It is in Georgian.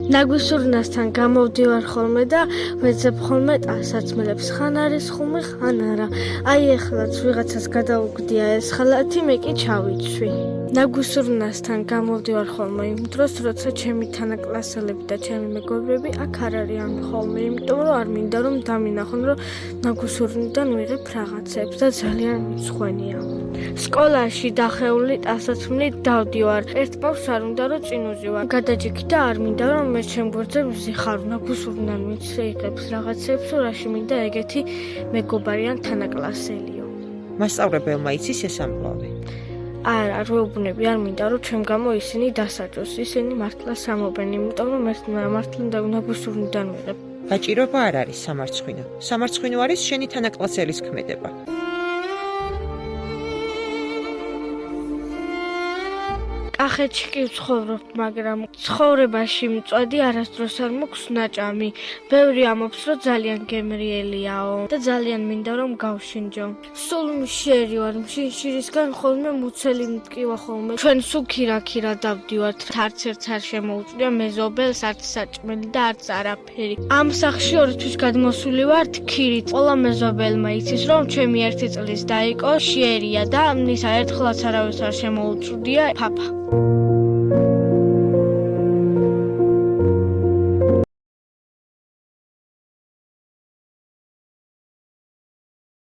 ნაგვისურნასთან გამოვდივარ ხოლმე და ვეძებ ხოლმე ტანსაცმელებს, ხან არის ხუმი, ხან არა. აი ეხლაც ვიღაცას გადაუგდია ეს ხალათი, მე კი ჩავიცვი. ნაგვისურნასთან გამოვდივარ ხოლმე იმ დროს, როცა ჩემი თანაკლასელები და ჩემი მეგობრები აქ არ არიან ხოლმე, იმიტომ რომ არ მინდა რომ დამინახონ, რომ ნაგვისურნიდან ვიღებ რაღაცებს და ძალიან მსხვენია. სკოლაში დახეული ტანსაცმლით დავდივარ. ერთ პავს არ უნდა რომ წინ უზივარ. გადაჭიქი და არ მინდა რომ მე ჩემგვერდზე ვზიხარ, ნაგვისურნიდან ვიღებს რაღაცებს, რაში მინდა ეგეთი მეგობარი ან თანაკლასელიო. მასწავლებელმა იცის ეს ამბავი? არა, რეუბნები არ მინდა რომ ჩემ გამო ისინი დასაჯოს. ისინი მართლა სამობენ, იმიტომ რომ მე მართლა ნაგვისურნიდან ვიღებ. გაჭირობა არ არის სამარცხვინო. სამარცხვინო არის შენი თანაკლასელის ქმედება. კახეთში კი ვცხოვრობ, მაგრამ ცხოვრებაში მწვადი არასდროს არ მაქვს ნაჭამი. ბევრი ამბობს, რომ ძალიან გემრიელიაო და ძალიან მინდა რომ გავშინჯო. სულ მშერი ვარ, მშინშირისგან ხოლმე მუცელი მტკივა ხოლმე. ჩვენ სულ ქირაქირა დავდივართ. არც ერთს არ შემოუწვია მეზობელს, არც საჭმელი და არც არაფერი. ამ სახლში ორთვის გადმოსული ვართ ქირით. ყველა მეზობელმა იცის, რომ ჩემი 1 წლის დაიკო შიერია და მისა ერთხელაც არავის არ შემოუწვდია ფაფა.